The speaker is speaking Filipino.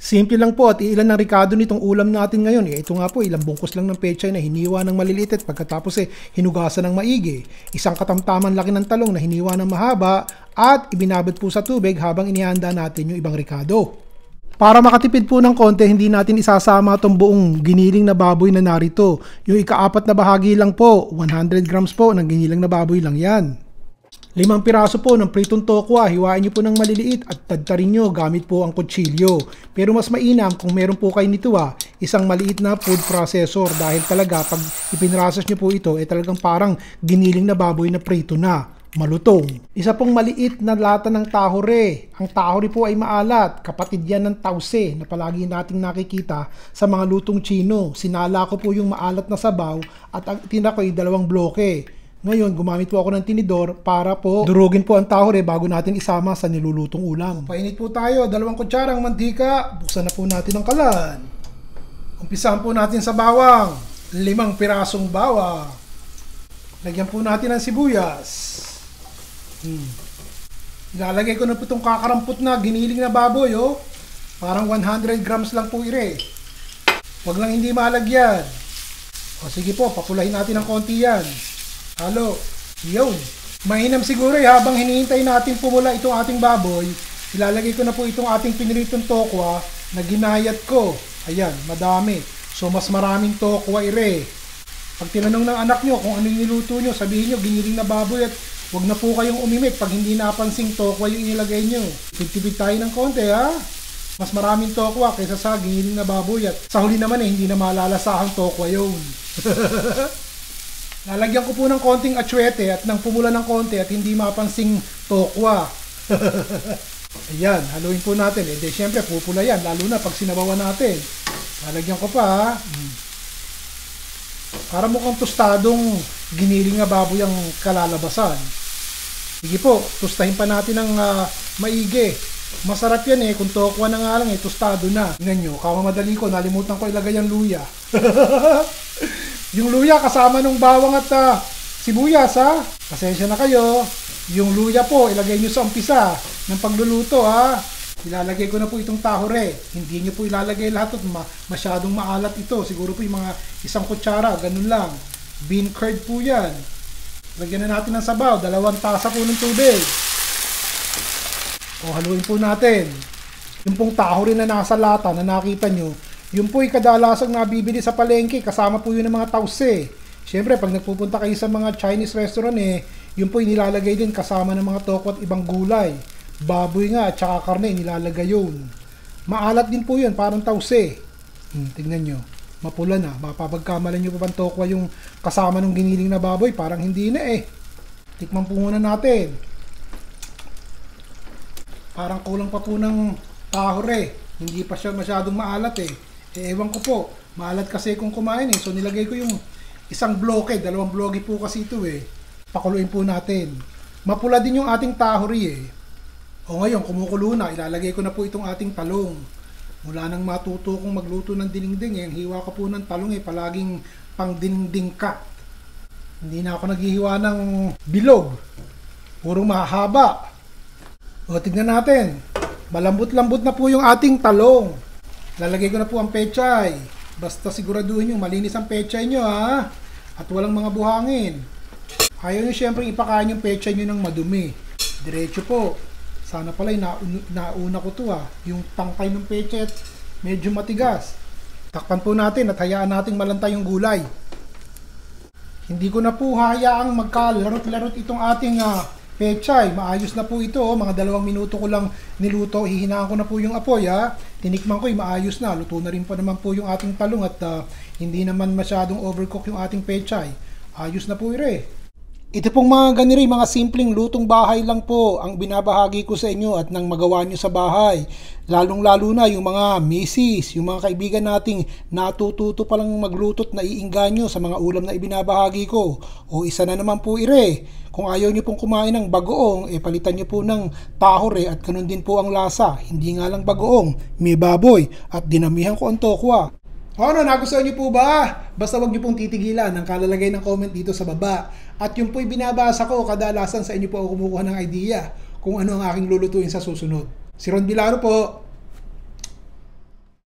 Simple lang po at ilan ng rikado nitong ulam natin ngayon. Ito nga po, ilang bungkus lang ng pechay na hiniwa ng maliliit at pagkatapos hinugasan ng maigi. Isang katamtaman laki ng talong na hiniwa ng mahaba at ibinabad po sa tubig habang inihanda natin yung ibang rikado. Para makatipid po ng konti, hindi natin isasama itong buong giniling na baboy na narito. Yung ikaapat na bahagi lang po, 100 grams po ng giniling na baboy lang yan. 5 piraso po ng pritong tokwa, hiwain nyo po ng maliliit at tadtarin nyo gamit po ang kutsilyo. Pero mas mainam kung meron po kayo nito isang maliit na food processor dahil talaga pag ipinrocess nyo po ito, talagang parang giniling na baboy na prito na, malutong. Isa pong maliit na lata ng tahore. Ang tahore po ay maalat, kapatid yan ng tause na palagi nating nakikita sa mga lutong Chino. Sinala ko po yung maalat na sabaw at ang itina ko ay 2 bloke. Ngayon, gumamit po ako ng tinidor para po durugin po ang tahore bago natin isama sa nilulutong ulam. Painit po tayo, 2 kutsarang mantika. Buksan na po natin ang kalan. Umpisahan po natin sa bawang. 5 pirasong bawang. Lagyan po natin ng sibuyas. Ilalagay ko na po itong kakarampot na giniling na baboy. Parang 100 grams lang po ire. Huwag lang hindi malagyan. O sige po, papulahin natin ng konti yan. Halo, yun. Mainam siguro habang hinihintay natin pumula itong ating baboy, ilalagay ko na po itong ating piniritong tokwa na ginayat ko. Ayan, madami. So mas maraming tokwa ire. Pag tinanong ng anak nyo kung ano yung niluto nyo, sabihin nyo giniling na baboy at huwag na po kayong umimik pag hindi napansing tokwa yung inilagay nyo. Tipid tayo ng konti Mas maraming tokwa kaysa sa giniling na baboy at sa huli naman hindi na malalasahang tokwa yun. Lalagyan ko po ng konting atsuete at nang pumula ng konti at hindi mapansing tokwa. Ayan, haluin po natin. Siyempre, pupula yan, lalo na pag sinabawan natin. Lalagyan ko pa. Para mukhang tostadong giniling na baboy ang kalalabasan. Sige po, tustahin pa natin ng maigi. Masarap yan kung tokwa na nga lang tostado na. Tingnan nyo, kamamadali ko, nalimutan ko ilagay ang luya. Yung luya kasama nung bawang at sibuyas Pasensya na kayo. Yung luya po, ilagay nyo sa umpisa ng pagluluto Ilalagay ko na po itong tahore. Hindi nyo po ilalagay lahat at masyadong maalat ito. Siguro po yung mga 1 kutsara, ganun lang. Bean curd po yan. Lagyan na natin ng sabaw, 2 tasa po ng tubig. O haluin po natin. Yung pong tahore na nasa lata na nakita nyo, yun po kadalasang nabibili sa palengke, kasama po yun ng mga tause. Siyempre, pag nagpupunta kayo sa mga Chinese restaurant yun po nilalagay din kasama ng mga toko at ibang gulay. Baboy nga at saka karne, nilalagay yun. Maalat din po yun, parang tause. Tingnan nyo, mapula na. Mapapagkamalan nyo pa bang tokwa yung kasama ng giniling na baboy? Parang hindi na Tikman po muna natin. Parang kulang pa po ng tahore. Hindi pa siya masyadong maalat ewan ko po, maalat kasi kung kumain so nilagay ko yung 1 bloke, 2 bloke po kasi ito Pakuluin po natin. Mapula din yung ating tahori O ngayon, kumukulo na, ilalagay ko na po itong ating talong. Mula nang matuto kong magluto ng dinding ang hiwa ko po ng talong palaging pang dinding cut. Hindi na ako naghihiwa ng bilog. Puro mahaba. O tignan natin. Malambot-lambot na po yung ating talong. Lalagay ko na po ang pechay. Basta siguraduhin nyo, malinis ang pechay nyo At walang mga buhangin. Ayaw nyo syempre ipakain yung pechay nyo ng madumi. Diretso po. Sana pala nauna ko to Yung tangkay ng pechay medyo matigas. Takpan po natin at hayaan nating malantay yung gulay. Hindi ko na po hayaang magkalarot-larot itong ating pechay. Maayos na po ito mga 2 minuto ko lang niluto. Hihinaan ko na po yung apoy Tinikman ko maayos na. Luto na rin pa naman po yung ating talong at hindi naman masyadong overcook yung ating pechay. Ayos na po Ito pong mga ganiri, mga simpleng lutong bahay lang po ang binabahagi ko sa inyo at nang magawa nyo sa bahay. Lalong-lalo na yung mga misis, yung mga kaibigan nating natututo palang magluto at naiinganyo sa mga ulam na ibinabahagi ko. O isa na naman po kung ayaw nyo pong kumain ng bagoong, palitan nyo po ng tahore at ganun din po ang lasa. Hindi nga lang bagoong, may baboy at dinamihan ko ang tokwa. Ano, nagustuhan niyo po ba? Basta wag niyo pong titigilan ang kalalagay ng comment dito sa baba. At yung po'y binabasa ko, kadalasan sa inyo po ako kumukuha ng idea kung ano ang aking lulutuin sa susunod. Si Ron Bilaro po.